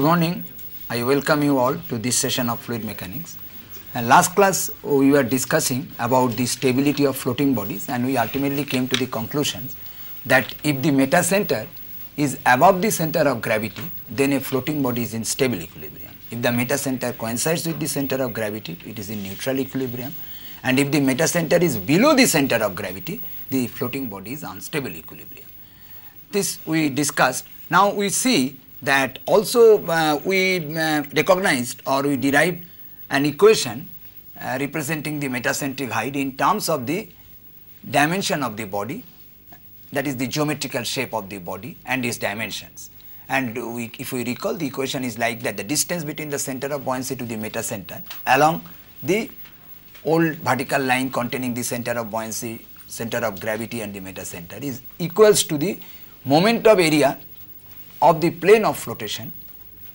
morning. I welcome you all to this session of fluid mechanics. And last class we were discussing about the stability of floating bodies, and we ultimately came to the conclusion that if the meta center is above the center of gravity, then a floating body is in stable equilibrium. If the meta center coincides with the center of gravity, it is in neutral equilibrium, and if the meta center is below the center of gravity, the floating body is unstable equilibrium. This we discussed. Now we see that also we recognized or we derived an equation representing the metacentric height in terms of the dimension of the body, that is the geometrical shape of the body and its dimensions. And if we recall, the equation is like that: the distance between the center of buoyancy to the metacenter along the old vertical line containing the center of buoyancy, center of gravity and the metacenter is equals to the moment of area of the plane of flotation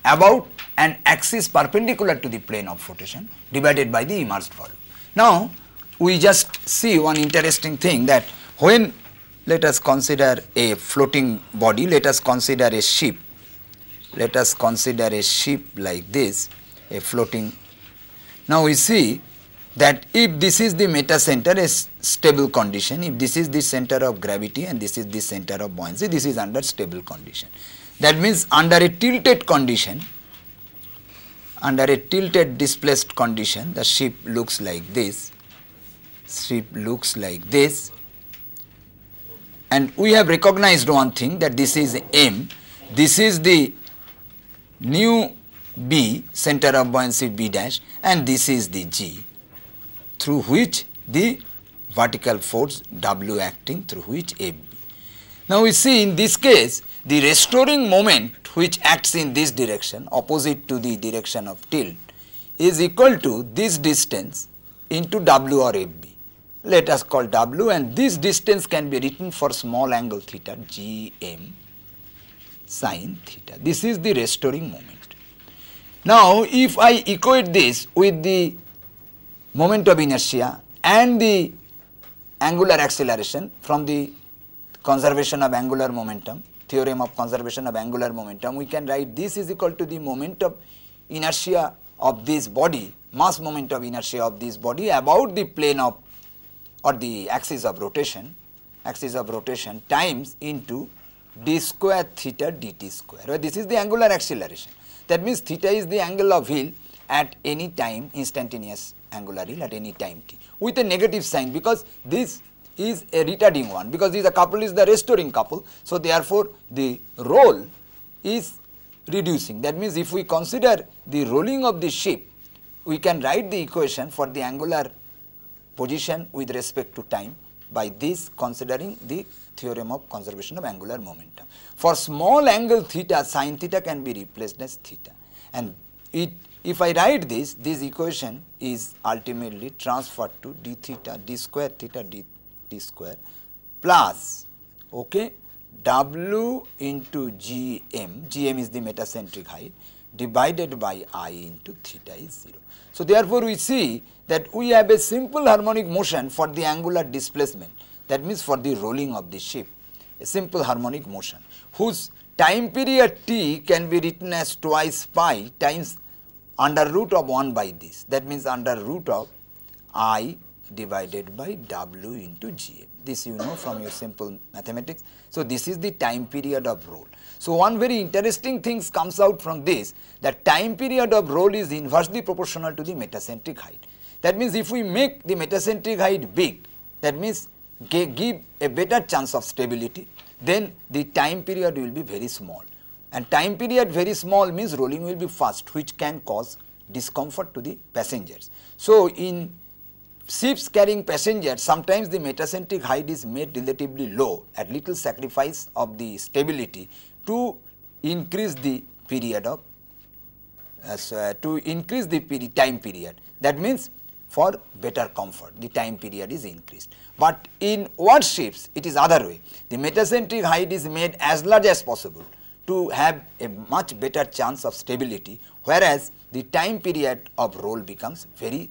about an axis perpendicular to the plane of flotation divided by the immersed volume. Now we just see one interesting thing, that when let us consider a floating body, let us consider a ship, let us consider a ship like this, a floating. Now we see that if this is the metacenter, a stable condition, if this is the center of gravity and this is the center of buoyancy, this is under stable condition. That means under a tilted condition, under a tilted displaced condition, the ship looks like this, and we have recognized one thing, that this is M, this is the nu B, center of buoyancy B dash, and this is the G, through which the vertical force W acting, through which AB. Now we see in this case the restoring moment which acts in this direction opposite to the direction of tilt is equal to this distance into W or FB. Let us call W, and this distance can be written for small angle theta, Gm sin theta. This is the restoring moment. Now if I equate this with the moment of inertia and the angular acceleration from the conservation of angular momentum, theorem of conservation of angular momentum, we can write this is equal to the moment of inertia of this body, mass moment of inertia of this body about the plane of or the axis of rotation times into d square theta dt square, where this is the angular acceleration. That means theta is the angle of heel at any time, instantaneous angular heel at any time t, with a negative sign, because this is a retarding one, because the couple is the restoring couple. So therefore the roll is reducing. That means if we consider the rolling of the ship, we can write the equation for the angular position with respect to time by this, considering the theorem of conservation of angular momentum. For small angle theta, sin theta can be replaced as theta, and if I write this equation is ultimately transferred to d theta, d square theta d square plus W into Gm is the metacentric height, divided by I into theta is 0. So therefore we see that we have a simple harmonic motion for the angular displacement, that means for the rolling of the ship, a simple harmonic motion whose time period t can be written as twice pi times under root of 1 by this, that means under root of I divided by W into Gm. This you know from your simple mathematics. So this is the time period of roll. So one very interesting thing comes out from this, that time period of roll is inversely proportional to the metacentric height. That means if we make the metacentric height big, that means give a better chance of stability, then the time period will be very small, and time period very small means rolling will be fast, which can cause discomfort to the passengers. So in ships carrying passengers, sometimes the metacentric height is made relatively low at little sacrifice of the stability to increase the period of time period. That means for better comfort, the time period is increased. But in warships it is other way. The metacentric height is made as large as possible to have a much better chance of stability, whereas the time period of roll becomes very,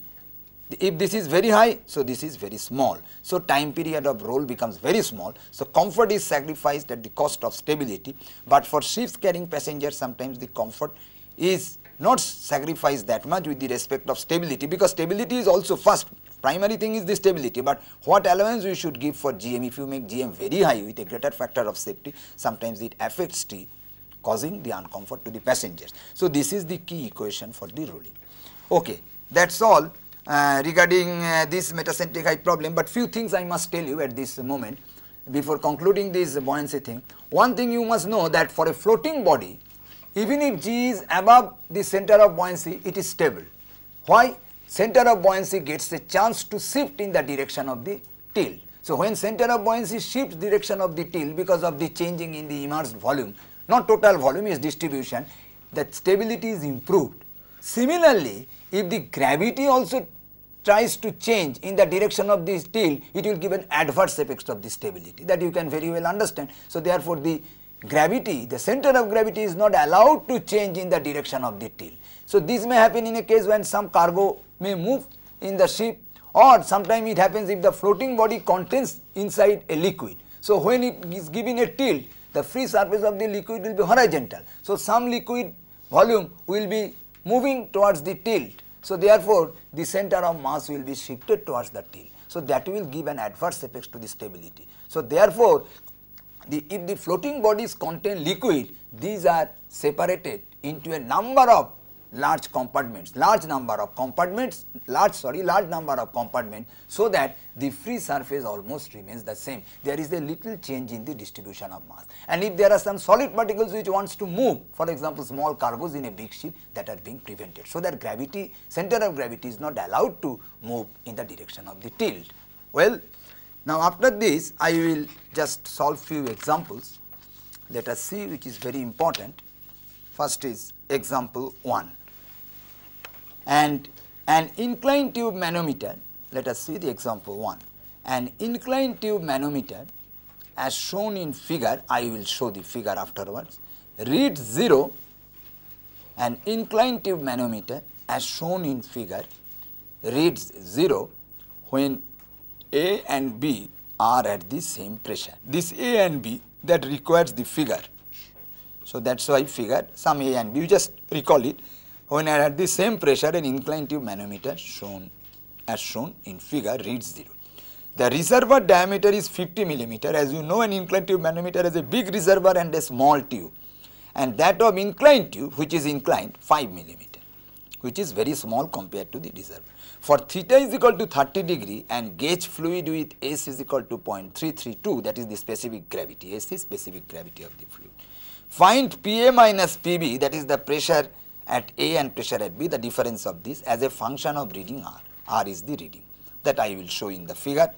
if this is very high, so this is very small. So time period of roll becomes very small. So comfort is sacrificed at the cost of stability. But for ships carrying passengers, sometimes the comfort is not sacrificed that much with the respect of stability, because stability is also first primary thing is the stability, but what allowance we should give for GM. If you make GM very high with a greater factor of safety, sometimes it affects T, causing the uncomfort to the passengers. So, this is the key equation for the ruling. Okay, that is all regarding this metacentric height problem, but few things I must tell you at this moment before concluding this buoyancy thing. One thing you must know, that for a floating body, even if G is above the center of buoyancy, it is stable. Why? Center of buoyancy gets a chance to shift in the direction of the tilt. So, when center of buoyancy shifts direction of the tilt because of the changing in the immersed volume, not total volume, is distribution, that stability is improved. Similarly, if the gravity also tries to change in the direction of this tilt, it will give an adverse effect of the stability, that you can very well understand. So, therefore, the gravity, the center of gravity is not allowed to change in the direction of the tilt. So, this may happen in a case when some cargo may move in the ship, or sometimes it happens if the floating body contains inside a liquid. So, when it is given a tilt, the free surface of the liquid will be horizontal. So, some liquid volume will be moving towards the tilt. So, therefore, the center of mass will be shifted towards the tilt. So, that will give an adverse effect to the stability. So, therefore, if the floating bodies contain liquid, these are separated into a number of large compartments, large number of compartments, so that the free surface almost remains the same. There is a little change in the distribution of mass. And if there are some solid particles which wants to move, for example, small cargoes in a big ship, that are being prevented. So, that gravity, center of gravity is not allowed to move in the direction of the tilt. Well, now after this I will just solve few examples. Let us see which is very important. First is example 1. And an inclined tube manometer, let us see the example 1. An inclined tube manometer as shown in figure, I will show the figure afterwards, reads 0. An inclined tube manometer as shown in figure reads 0 when A and B are at the same pressure. This A and B that requires the figure. So, that is why figure, some A and B, you just recall it. When at the same pressure, an inclined tube manometer as shown in figure reads 0. The reservoir diameter is 50 millimeter. As you know, an inclined tube manometer has a big reservoir and a small tube, and that of inclined tube, which is inclined, 5 millimeter, which is very small compared to the reservoir. For theta is equal to 30 degree and gauge fluid with S is equal to 0.332, that is the specific gravity, S is specific gravity of the fluid. Find PA minus PB, that is the pressure at A and pressure at B, the difference of this as a function of reading R. R is the reading, that I will show in the figure.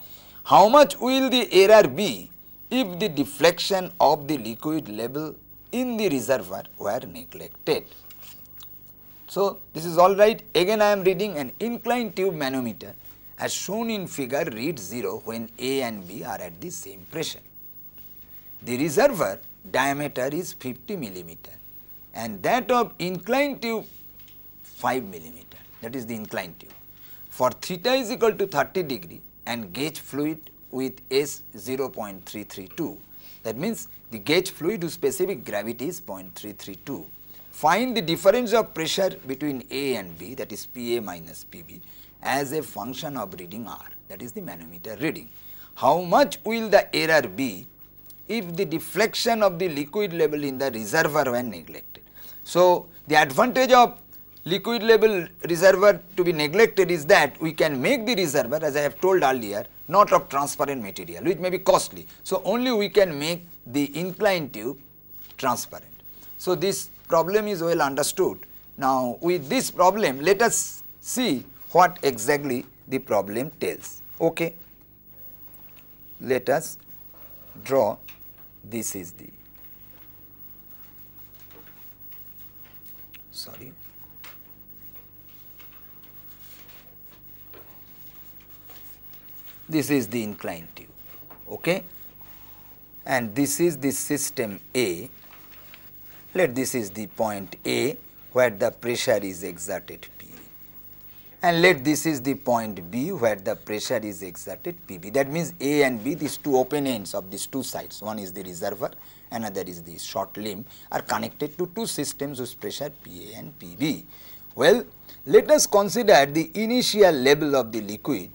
How much will the error be if the deflection of the liquid level in the reservoir were neglected? So, this is all right. Again I am reading an inclined tube manometer as shown in figure reads 0 when A and B are at the same pressure. The reservoir diameter is 50 millimeter and that of inclined tube 5 millimeter, that is the inclined tube. For theta is equal to 30 degree and gauge fluid with S 0.332, that means the gauge fluid whose specific gravity is 0.332. Find the difference of pressure between A and B, that is PA minus PB, as a function of reading R, that is the manometer reading. How much will the error be if the deflection of the liquid level in the reservoir were neglected? So, the advantage of liquid level reservoir to be neglected is that we can make the reservoir, as I have told earlier, not of transparent material, which may be costly. So, only we can make the inclined tube transparent. So, this problem is well understood. Now, with this problem, let us see what exactly the problem tells. Okay. Let us draw, this is the, sorry, this is the inclined tube, okay, and this is the system A. Let this is the point A where the pressure is exerted P, and let this is the point B where the pressure is exerted PB. That means A and B, these two open ends of these two sides, one is the reservoir another is the short limb, are connected to two systems whose pressure PA and PB. Well, let us consider the initial level of the liquid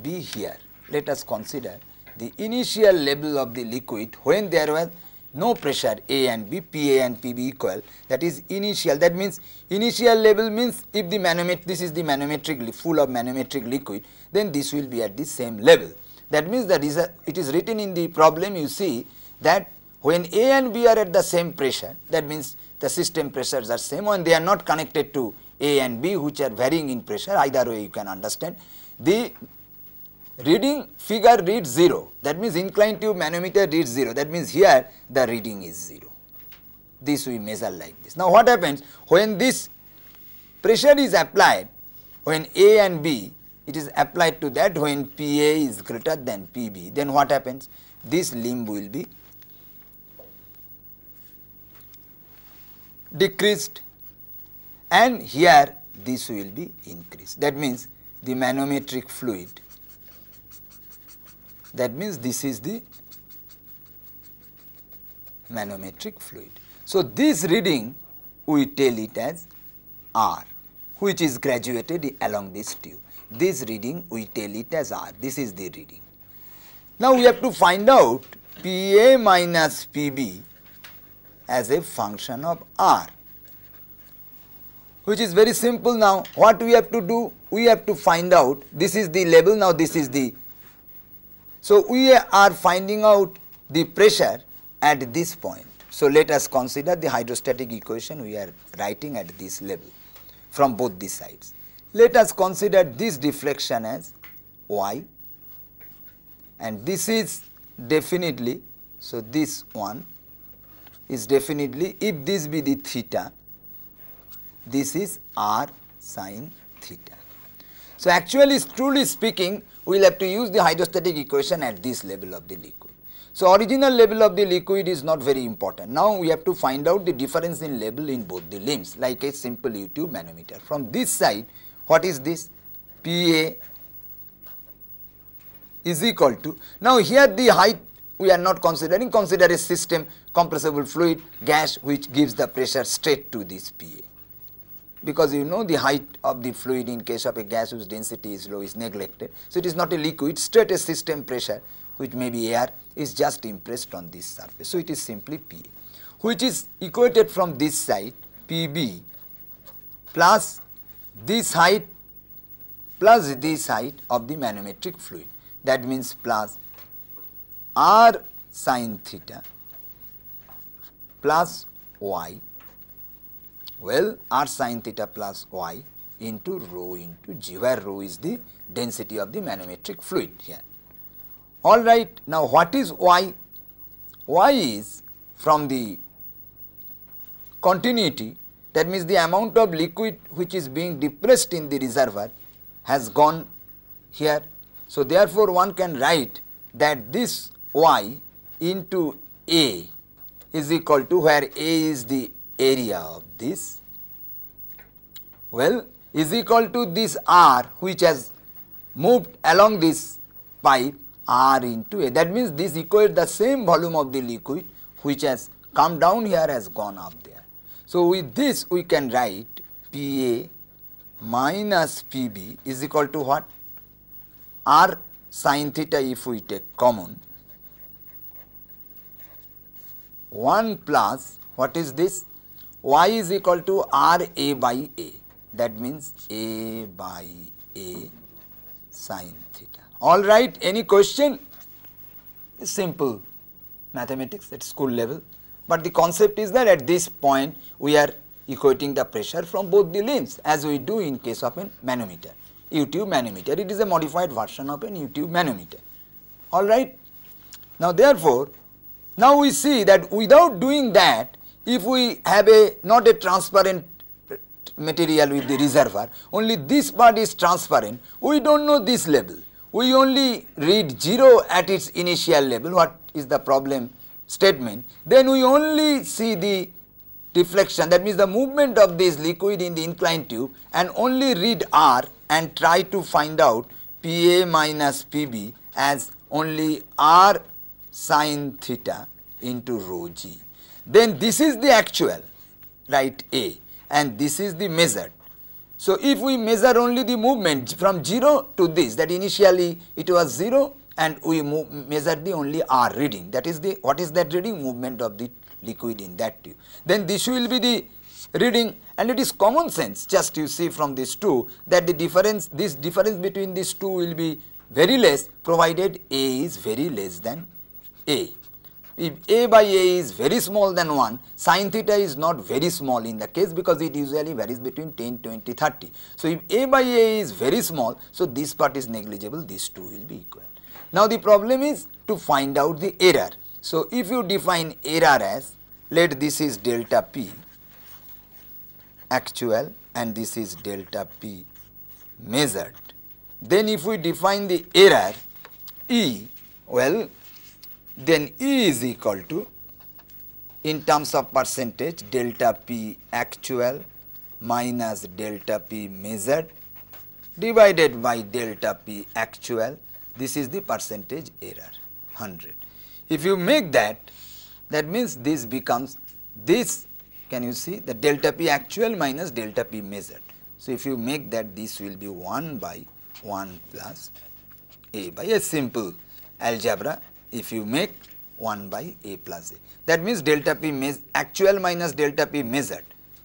be here. Let us consider the initial level of the liquid when there was no pressure A and B, PA and PB equal, that is initial. That means initial level means if the manometric, this is the manometric, full of manometric liquid, then this will be at the same level. That means that it is written in the problem, you see that when A and B are at the same pressure, that means the system pressures are same and they are not connected to A and B which are varying in pressure, either way you can understand. The reading figure reads 0, that means inclined tube manometer reads 0, that means here the reading is 0. This we measure like this. Now what happens when this pressure is applied, when A and B, it is applied to that, when PA is greater than PB, then what happens? This limb will be decreased and here this will be increased. That means the manometric fluid, that means this is the manometric fluid. So this reading we tell it as R, which is graduated along this tube. This reading we tell it as R, this is the reading. Now we have to find out PA minus PB as a function of R, which is very simple. Now what we have to do? We have to find out, this is the level, now this is the, so we are finding out the pressure at this point. So let us consider the hydrostatic equation we are writing at this level from both these sides. Let us consider this deflection as Y and this is definitely, so this one is definitely, if this be the theta, this is R sin theta. So actually, truly speaking, we will have to use the hydrostatic equation at this level of the liquid. So original level of the liquid is not very important. Now we have to find out the difference in level in both the limbs, like a simple U-tube manometer. From this side, what is this? PA is equal to, now here the height we are not considering, consider a system compressible fluid gas which gives the pressure straight to this PA. Because you know the height of the fluid in case of a gas whose density is low is neglected. So it is not a liquid, straight a system pressure which may be air is just impressed on this surface. So it is simply PA, which is equated from this side PB plus this height plus this height of the manometric fluid. That means plus R sin theta plus Y. Well, R sin theta plus Y into rho into G, where rho is the density of the manometric fluid here. All right, now what is Y? Y is from the continuity, that means the amount of liquid which is being depressed in the reservoir has gone here. So therefore one can write that this Y into A is equal to, where A is the area of this, well, is equal to this R which has moved along this pipe, R into A. That means this equates the same volume of the liquid which has come down here has gone up there. So with this we can write PA minus PB is equal to what? R sin theta, if we take common, 1 plus what is this? Y is equal to R A by A, that means A by A sin theta. All right, any question? It's simple mathematics at school level, but the concept is that at this point we are equating the pressure from both the limbs as we do in case of a manometer, U-tube manometer. It is a modified version of an U-tube manometer. All right. Now therefore, now we see that without doing that, if we have a not a transparent material with the reservoir, only this part is transparent, we do not know this level. We only read 0 at its initial level, what is the problem statement, then we only see the deflection, that means the movement of this liquid in the inclined tube, and only read R and try to find out PA minus PB as only R sin theta into rho g. Then this is the actual, right, A, and this is the measured. So if we measure only the movement from 0 to this, that initially it was 0 and we measure the only R reading, that is the, what is that reading? Movement of the liquid in that tube. Then this will be the reading, and it is common sense, just you see from these two that the difference, this difference between these two will be very less provided A is very less than A. If A by A is very small than 1, sin theta is not very small in the case, because it usually varies between 10, 20, 30. So if A by A is very small, so this part is negligible, these two will be equal. Now the problem is to find out the error. So if you define error as, let this is delta P actual and this is delta P measured. Then if we define the error E, well, then E is equal to, in terms of percentage, delta P actual minus delta P measured divided by delta P actual. This is the percentage error, 100. If you make that, that means this becomes this, can you see, the delta P actual minus delta P measured. So if you make that, this will be 1 by 1 plus A by a simple algebra. If you make 1 by A plus A, that means delta P actual minus delta P measured.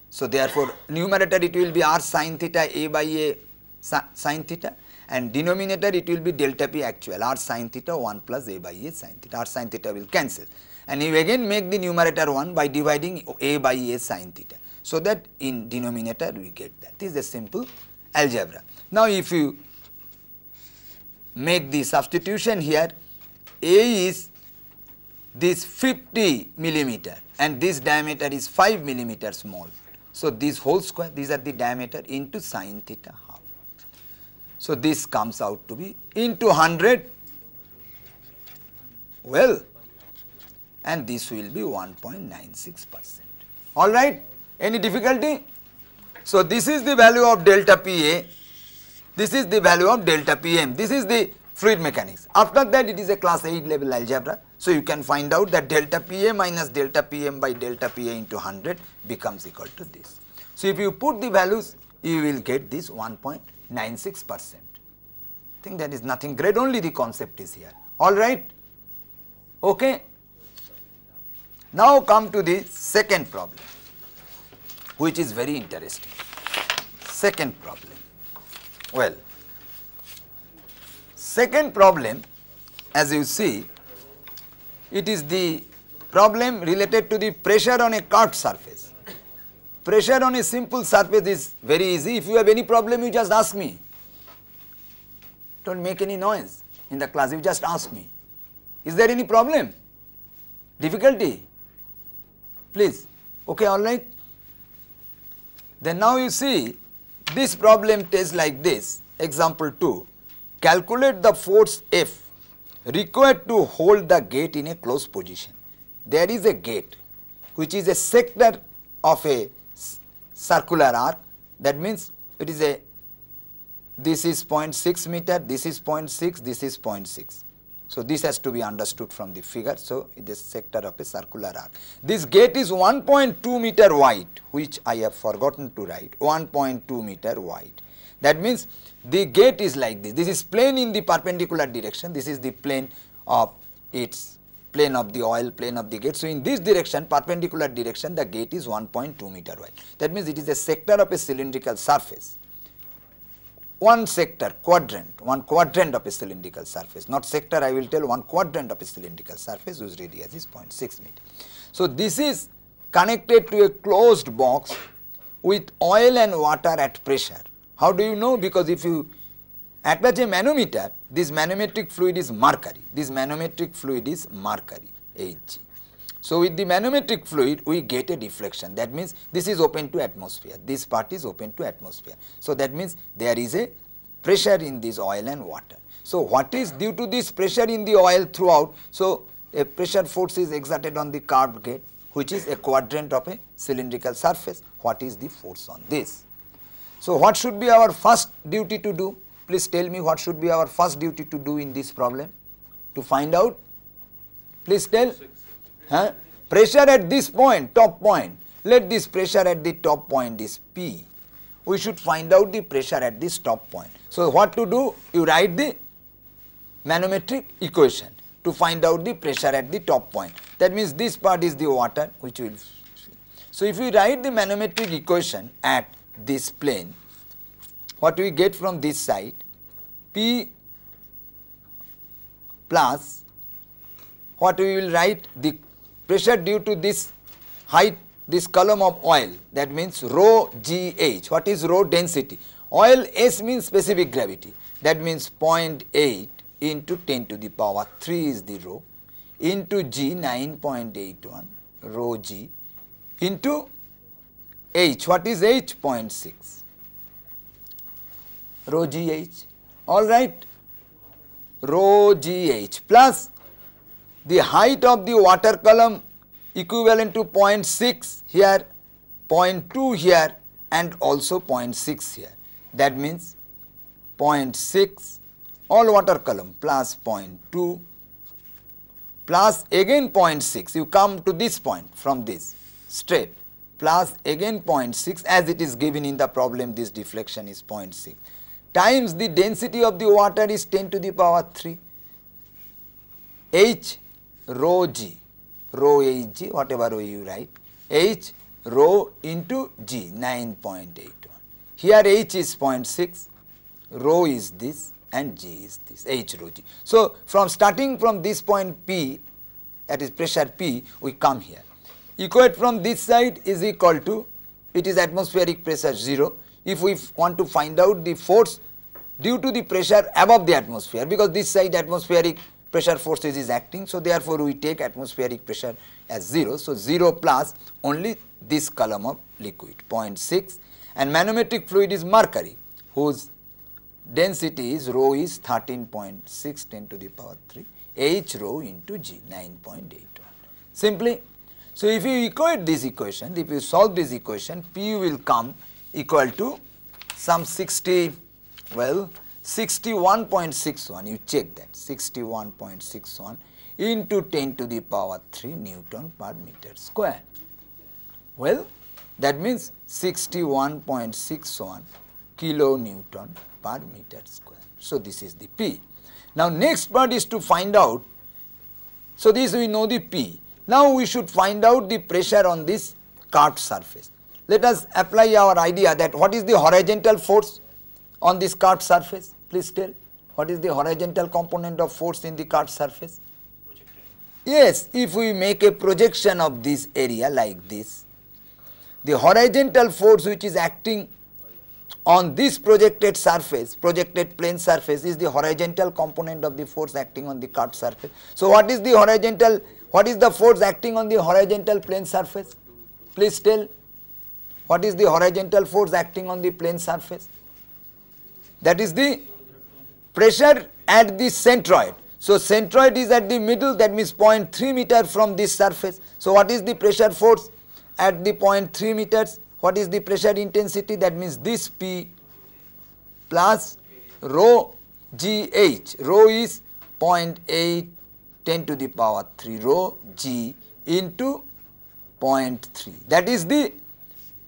So therefore numerator it will be R sin theta A by A sin theta, and denominator it will be delta P actual R sin theta 1 plus A by A sin theta. R sin theta will cancel, and you again make the numerator 1 by dividing A by A sin theta, so that in denominator we get that. This is a simple algebra. Now if you make the substitution here, A is this 50 millimeter and this diameter is 5 millimeter small. So this whole square, these are the diameter into sin theta half. So this comes out to be into 100, well, and this will be 1.96%. All right, any difficulty? So this is the value of delta PA, this is the value of delta PM, this is the fluid mechanics. After that it is a class 8 level algebra. So you can find out that delta PA minus delta PM by delta PA into 100 becomes equal to this. So if you put the values, you will get this 1.96%. I think that is nothing great, only the concept is here. All right. Okay. Now come to the second problem, which is very interesting. Second problem. Well, second problem, as you see, it is the problem related to the pressure on a curved surface. Pressure on a simple surface is very easy. If you have any problem, you just ask me. Don't make any noise in the class, you just ask me. Is there any problem? Difficulty? Please. Okay, all right. Then now you see, this problem tastes like this. Example 2. Calculate the force F required to hold the gate in a closed position. There is a gate which is a sector of a circular arc. That means it is a, this is 0.6 meter, this is 0.6, this is 0.6. So this has to be understood from the figure. So it is sector of a circular arc. This gate is 1.2 meter wide, which I have forgotten to write, 1.2 meter wide. That means the gate is like this. This is plane in the perpendicular direction. This is the plane of its plane of the oil, plane of the gate. So in this direction, perpendicular direction, the gate is 1.2 meter wide. That means it is a sector of a cylindrical surface. One sector, quadrant, one quadrant of a cylindrical surface. Not sector, I will tell, one quadrant of a cylindrical surface whose radius is 0.6 meter. So this is connected to a closed box with oil and water at pressure. How do you know? Because if you attach a manometer, this manometric fluid is mercury. This manometric fluid is mercury, Hg. So with the manometric fluid, we get a deflection. That means this is open to atmosphere. This part is open to atmosphere. So that means there is a pressure in this oil and water. So what is due to this pressure in the oil throughout? So a pressure force is exerted on the curved gate, which is a quadrant of a cylindrical surface. What is the force on this? So what should be our first duty to do? Please tell me what should be our first duty to do in this problem to find out. Please tell. Huh? Pressure at this point, top point. Let this pressure at the top point is P. We should find out the pressure at this top point. So what to do? You write the manometric equation to find out the pressure at the top point. That means this part is the water which will. So if we write the manometric equation at this plane, what we get from this side? P plus what we will write, the pressure due to this height, this column of oil, that means rho GH. What is rho? Density. Oil S means specific gravity, that means 0.8 into 10 to the power 3 is the rho, into G 9.81 rho G, into H. What is H? 0.6 rho GH. All right, rho GH plus the height of the water column equivalent to 0.6 here, 0.2 here, and also 0.6 here. That means 0.6 all water column plus 0.2 plus again 0.6. You come to this point from this straight, plus again 0.6, as it is given in the problem. This deflection is 0.6 times the density of the water is 10 to the power 3 H rho G, rho Hg, whatever way you write, H rho into G 9.81. Here H is 0.6, rho is this and G is this, H rho G. So from starting from this point P, that is pressure P, we come here. Equate from this side is equal to, it is atmospheric pressure 0. If we want to find out the force due to the pressure above the atmosphere, because this side atmospheric pressure forces is acting, so therefore we take atmospheric pressure as 0. So 0 plus only this column of liquid, 0.6, and manometric fluid is mercury, whose density is rho is 13.6 10 to the power 3 H rho into G 9.81. Simply, so if you equate this equation, if you solve this equation, P will come equal to some 61.61, you check that, 61.61 into 10 to the power 3 Newton per meter square. Well, that means 61.61 kilonewton per meter square. So this is the P. Now next part is to find out, so this we know the P. Now we should find out the pressure on this curved surface. Let us apply our idea that what is the horizontal force on this curved surface? Please tell, what is the horizontal component of force in the curved surface? Yes, if we make a projection of this area like this, the horizontal force which is acting on this projected surface, projected plane surface, is the horizontal component of the force acting on the curved surface. So what is the horizontal, what is the force acting on the horizontal plane surface? Please tell, what is the horizontal force acting on the plane surface? That is the pressure at the centroid. So centroid is at the middle, that means 0.3 meter from this surface. So what is the pressure force at the 0.3 meters? What is the pressure intensity? That means this P plus rho GH. Rho is 0.8 10 to the power 3 rho G into 0.3. That is the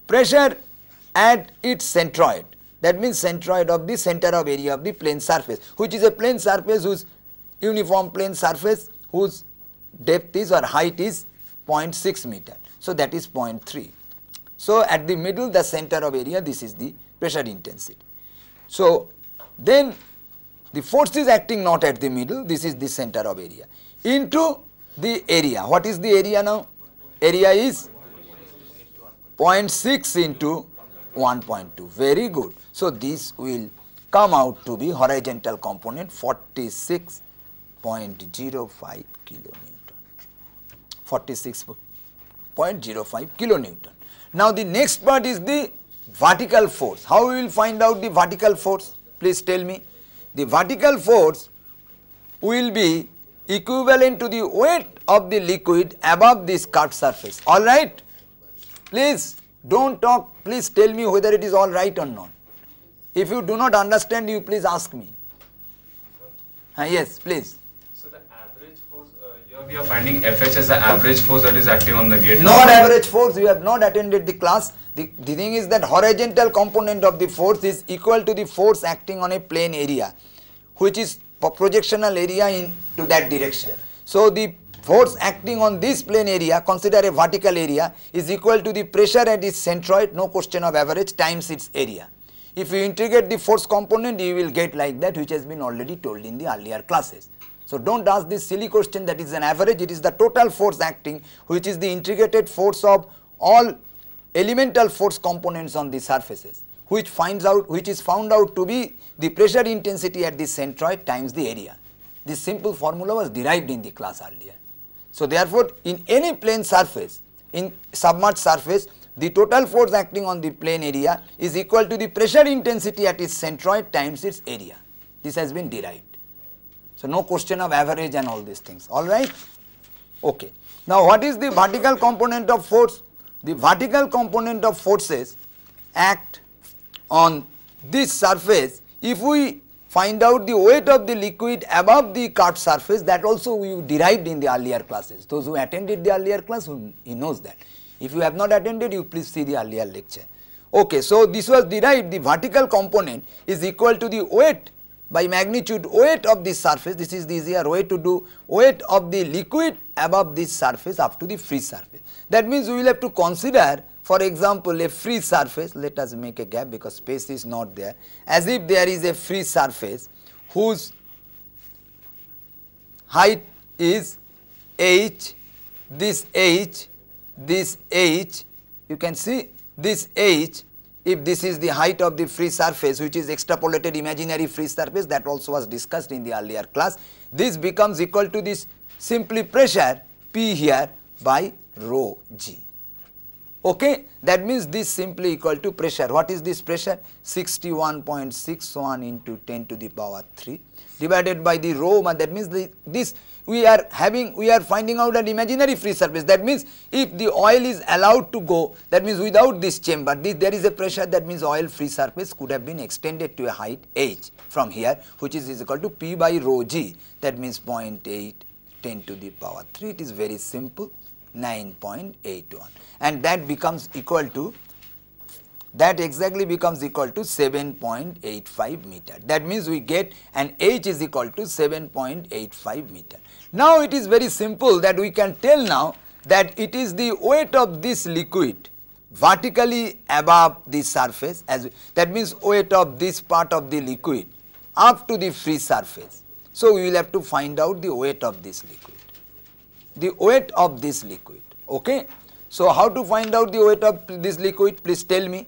pressure at its centroid. That means centroid of the center of area of the plane surface, which is a plane surface whose uniform plane surface whose depth is or height is 0.6 meter. So that is 0.3. So at the middle, the center of area, this is the pressure intensity. So then the force is acting not at the middle, this is the center of area, into the area. What is the area now? Area is 0.6 into 1.2. Very good. So this will come out to be horizontal component 46.05 kilonewton. 46.05 kilonewton. Now the next part is the vertical force. How we will find out the vertical force? Please tell me. The vertical force will be equivalent to the weight of the liquid above this curved surface. All right? Please don't talk. Please tell me whether it is all right or not. If you do not understand, you please ask me. Yes, please. So the average force, your We are finding Fh as the average force that is acting on the gate. Not average force, you have not attended the class. The thing is that horizontal component of the force is equal to the force acting on a plane area, which is projectional area into that direction. So the force acting on this plane area, consider a vertical area, is equal to the pressure at its centroid, no question of average, times its area. If you integrate the force component, you will get like that, which has been already told in the earlier classes. So don't ask this silly question that is an average, it is the total force acting, which is the integrated force of all elemental force components on the surfaces, which is found out to be the pressure intensity at the centroid times the area. This simple formula was derived in the class earlier. So therefore, in any plane surface, in submerged surface, the total force acting on the plane area is equal to the pressure intensity at its centroid times its area. This has been derived. So no question of average and all these things, alright. Okay. Now what is the vertical component of force? The vertical component of forces act on this surface. If we find out the weight of the liquid above the curved surface, that also we derived in the earlier classes. Those who attended the earlier class, he knows that. If you have not attended, you please see the earlier lecture. Okay, so this was derived, the vertical component is equal to the weight by magnitude weight of this surface. This is the easier way to do, weight of the liquid above this surface up to the free surface. That means we will have to consider, for example, a free surface. Let us make a gap because space is not there. As if there is a free surface whose height is h, this h, this h, you can see this h. If this is the height of the free surface, which is extrapolated imaginary free surface, that also was discussed in the earlier class, this becomes equal to this simply pressure P here by rho g. Okay, that means this simply equal to pressure. What is this pressure? 61.61 into 10 to the power 3 divided by the rho. That means this we are finding out an imaginary free surface. That means if the oil is allowed to go, that means without this chamber, there is a pressure, that means oil free surface could have been extended to a height h from here, which is equal to P by rho g. That means 0.8 10 to the power 3. It is very simple, 9.81, and that becomes equal to, that exactly becomes equal to 7.85 meter. That means we get an h is equal to 7.85 meter. Now it is very simple that we can tell now that it is the weight of this liquid vertically above the surface, as that means weight of this part of the liquid up to the free surface. So we will have to find out the weight of this liquid. The weight of this liquid. Okay. So how to find out the weight of this liquid? Please tell me.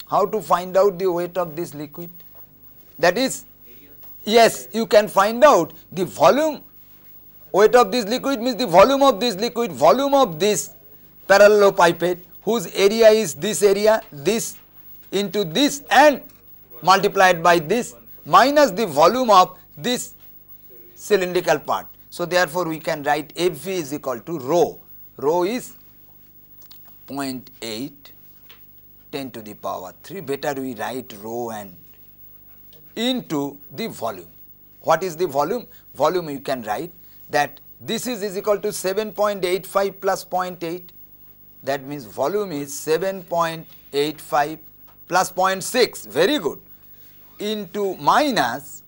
How to find out the weight of this liquid? That is, yes, you can find out the volume. Weight of this liquid means the volume of this liquid, volume of this parallelepiped, whose area is this area, this into this and multiplied by this, minus the volume of this cylindrical part. So therefore we can write Fv is equal to rho. Rho is 0.8 10 to the power 3. Better we write rho and into the volume. What is the volume? Volume you can write that this is equal to 7.85 plus 0.8. That means volume is 7.85 plus 0.6. Very good. Into minus,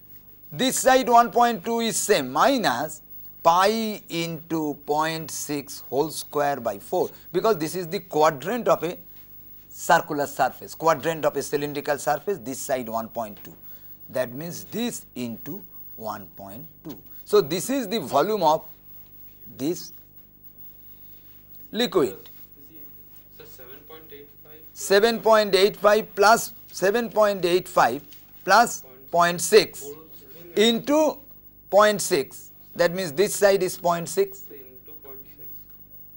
this side 1.2 is same, minus pi into 0.6 whole square by 4, because this is the quadrant of a circular surface, quadrant of a cylindrical surface, this side 1.2. That means this into 1.2. So this is the volume of this liquid. So 7.85 plus 7.85 plus 0.6 into 0.6. That means this side is 0.6.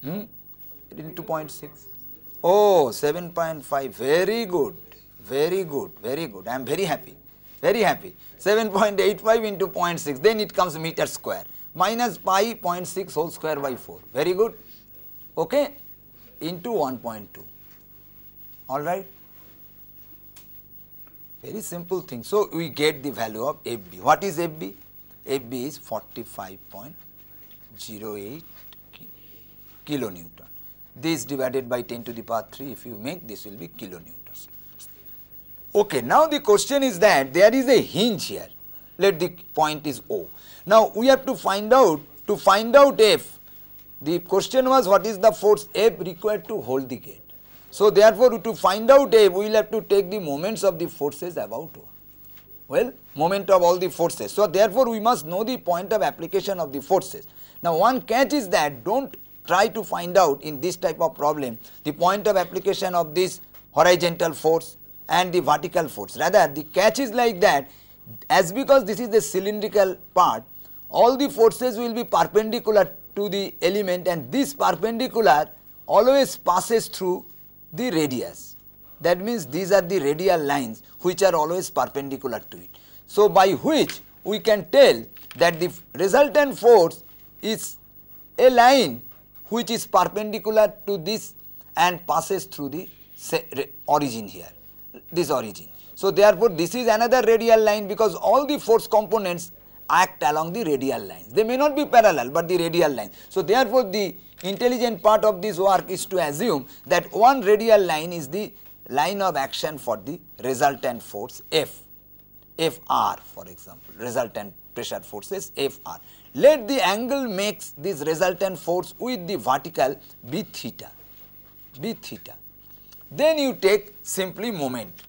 Into 0.6. Oh, 7.5. Very good. Very good. Very good. I am very happy. Very happy. 7.85 into 0.6. Then it comes meter square. Minus pi 0.6 whole square by 4. Very good. Okay. Into 1.2. Alright. Very simple thing. So we get the value of FB. What is FB? FB is 45.2. 0.08 kilonewton. This divided by 10 to the power 3, if you make, this will be kilonewton. Okay, now the question is that there is a hinge here. Let the point is O. Now we have to find out F. The question was what is the force F required to hold the gate. So therefore to find out F, we will have to take the moments of the forces about O. Well, moment of all the forces. So therefore we must know the point of application of the forces. Now one catch is that don't try to find out in this type of problem the point of application of this horizontal force and the vertical force. Rather the catch is like that, as because this is the cylindrical part, all the forces will be perpendicular to the element, and this perpendicular always passes through the radius. That means these are the radial lines which are always perpendicular to it. So by which we can tell that the resultant force is a line which is perpendicular to this and passes through the origin here, this origin. So therefore this is another radial line, because all the force components act along the radial lines. They may not be parallel, but the radial lines. So therefore the intelligent part of this work is to assume that one radial line is the line of action for the resultant force F, Fr for example, resultant pressure forces Fr. Let the angle makes this resultant force with the vertical be theta, Then you take simply moment.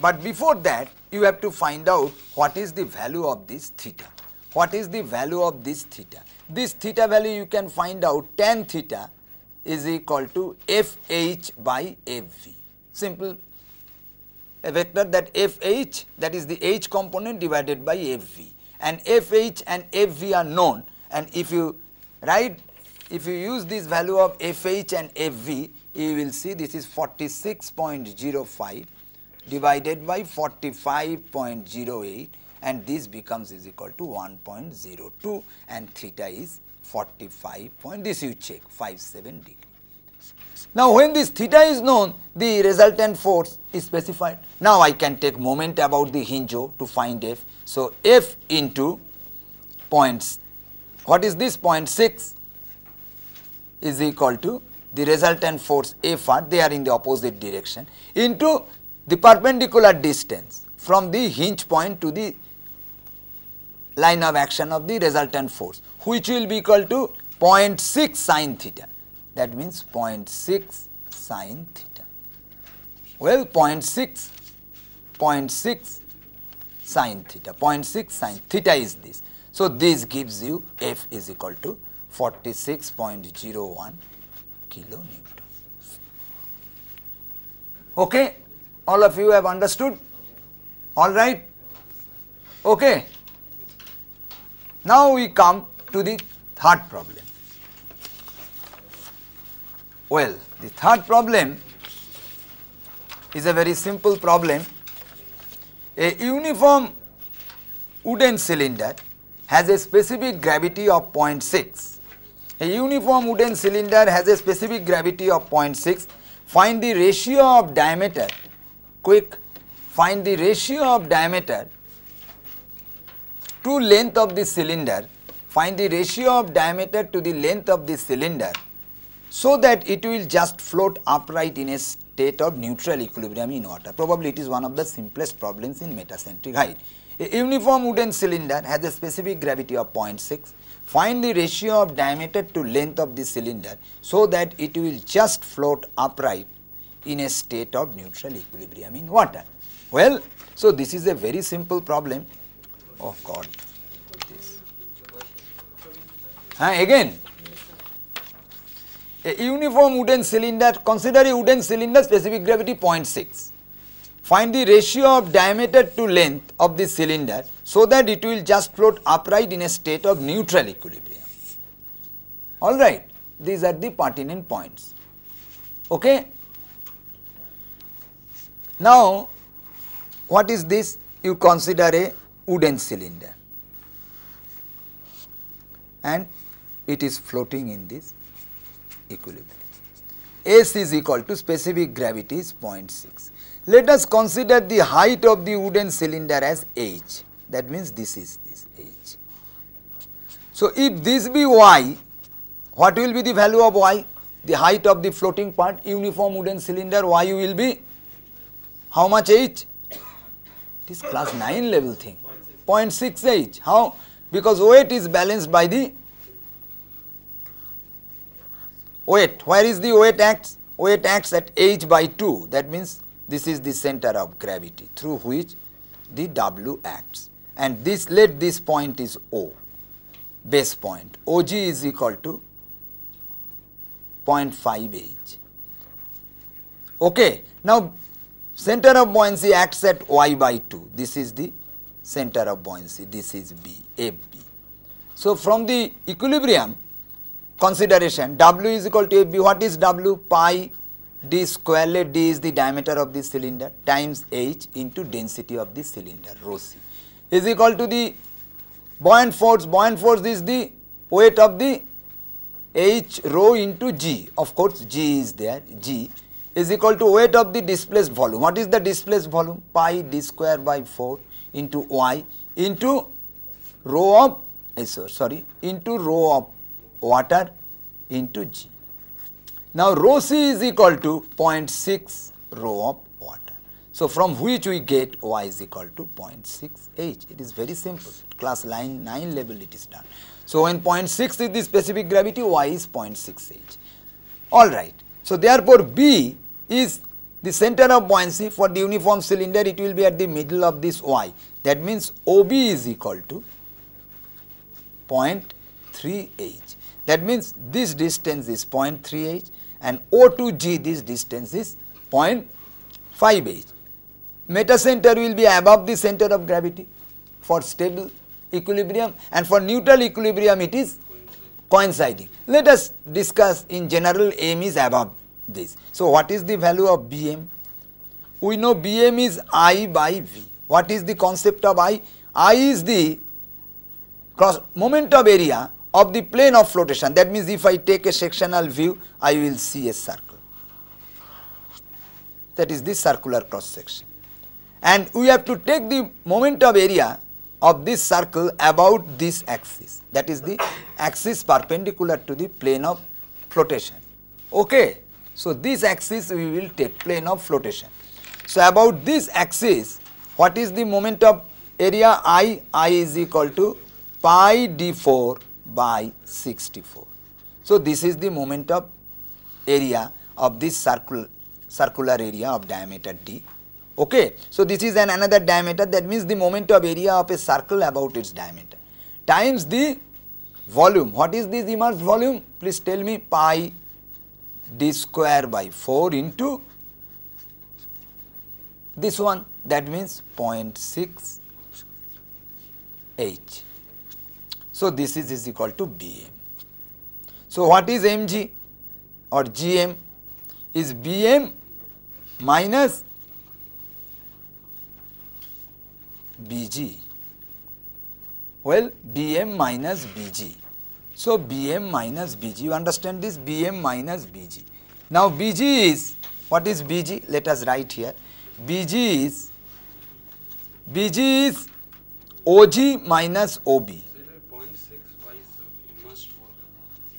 But before that you have to find out what is the value of this theta. This theta value you can find out, tan theta is equal to Fh by Fv. Simple, a vector that Fh, that is the h component, divided by Fv, and Fh and Fv are known, and if you use this value of Fh and Fv, you will see this is 46.05 divided by 45.08, and this becomes is equal to 1.02, and theta is 45 point, this you check, 57 degree. Now when this theta is known, the resultant force is specified. Now I can take moment about the hinge O to find F. So F into points, what is this, 0.6 is equal to the resultant force Fr, they are in the opposite direction, into the perpendicular distance from the hinge point to the line of action of the resultant force, which will be equal to 0.6 sin theta. That means 0.6 sin theta. Well, 0.6 sin theta, 0.6 sin theta is this. So this gives you F is equal to 46.01 kilonewton. Okay, all of you have understood? All right. Okay. Now we come to the third problem. Well, the third problem is a very simple problem. A uniform wooden cylinder has a specific gravity of 0.6. A uniform wooden cylinder has a specific gravity of 0.6. Find the ratio of diameter, quick, find the ratio of diameter to length of the cylinder, find the ratio of diameter to the length of the cylinder, so that it will just float upright in a state of neutral equilibrium in water. Probably it is one of the simplest problems in metacentric height. A uniform wooden cylinder has a specific gravity of 0.6. Find the ratio of diameter to length of the cylinder so that it will just float upright in a state of neutral equilibrium in water. Well, so this is a very simple problem. Oh God, this. Again, a uniform wooden cylinder, consider a wooden cylinder, specific gravity 0.6. Find the ratio of diameter to length of the cylinder so that it will just float upright in a state of neutral equilibrium. All right, these are the pertinent points. Okay. Now, what is this? You consider a wooden cylinder and it is floating in this equilibrium. S is equal to specific gravity is 0.6. Let us consider the height of the wooden cylinder as h. That means this is this h. So if this be y, what will be the value of y? The height of the floating part, uniform wooden cylinder, y will be how much h? It is class 9 level thing, 0.6 h. How? Because weight is balanced by the weight. Where is the weight acts? Weight acts at h by 2. That means this is the center of gravity through which the W acts. And this, let this point is O, base point. OG is equal to 0.5 h. Okay. Now, center of buoyancy acts at y by 2. This is the center of buoyancy. This is B, FB. So, from the equilibrium consideration, W is equal to FB. What is W? Pi d square, let d is the diameter of the cylinder, times h into density of the cylinder, rho c, is equal to the buoyant force. Buoyant force is the weight of the h rho into g. Of course, g is there. G is equal to weight of the displaced volume. What is the displaced volume? Pi d square by 4 into y into rho of into rho of water into g. Now, rho c is equal to 0.6 rho of water. So, from which we get y is equal to 0.6 h. It is very simple. Class 9 level it is done. So, when 0.6 is the specific gravity, y is 0.6 h. Alright. So, therefore, B is the center of buoyancy for the uniform cylinder. It will be at the middle of this y. That means, OB is equal to 0.3 h. That means, this distance is 0.3 h and O to G, this distance is 0.5 h. Metacenter will be above the center of gravity for stable equilibrium, and for neutral equilibrium it is coinciding. Let us discuss in general. M is above this. So, what is the value of Bm? We know Bm is I by V. What is the concept of I? I is the cross moment of area of the plane of flotation. That means, if I take a sectional view, I will see a circle. That is the circular cross section. And we have to take the moment of area of this circle about this axis. That is the axis perpendicular to the plane of flotation. Okay. So, this axis we will take, plane of flotation. So, about this axis, what is the moment of area? I is equal to pi d4 by 64. So, this is the moment of area of this circular area of diameter d. Okay. So, this is another diameter, that means the moment of area of a circle about its diameter times the volume. What is this immersed volume? Please tell me. Pi d square by 4 into this one, that means 0.6 h. So, this is equal to Bm. So, what is Mg or Gm? Is Bm minus Bg. Well, Bm minus Bg. So, Bm minus Bg, you understand this? Bm minus Bg. Now, Bg is, what is Bg? Let us write here. Bg is OG minus OB.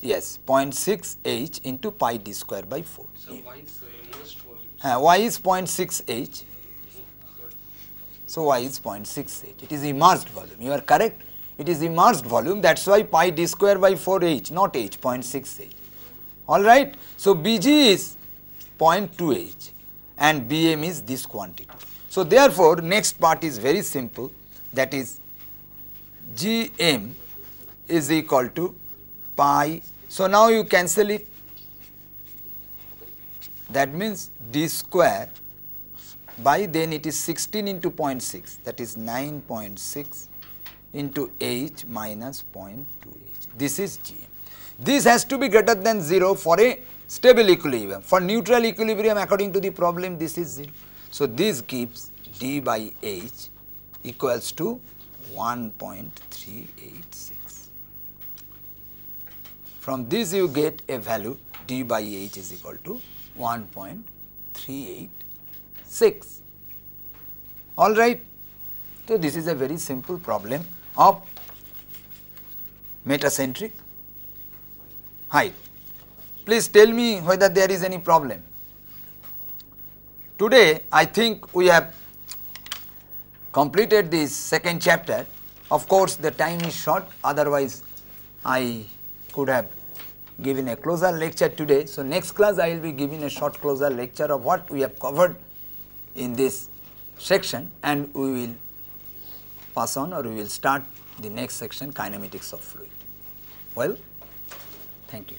Yes, 0.6 h into pi d square by 4. So, y is immersed volume. Y is 0.6 h. So, y is 0.6 h. It is immersed volume. You are correct. It is immersed volume. That is why pi d square by 4 h, not h, 0.6 h. Alright. So, Bg is 0.2 h and Bm is this quantity. So, therefore, next part is very simple, that is Gm is equal to pi. So, now you cancel it, that means d square by, then it is 16 into 0.6, that is 9.6 into h minus 0.2 h. This is Gm. This has to be greater than 0 for a stable equilibrium. For neutral equilibrium, according to the problem, this is 0. So, this gives d by h equals to 1.386. From this you get a value, d by h is equal to 1.386. All right. So, this is a very simple problem of metacentric height. Please tell me whether there is any problem. Today I think we have completed this second chapter. Of course, the time is short, otherwise I could have given a closer lecture today. So, next class I will be giving a short closer lecture of what we have covered in this section, and we will pass on, or we will start the next section, kinematics of fluid. Well, thank you.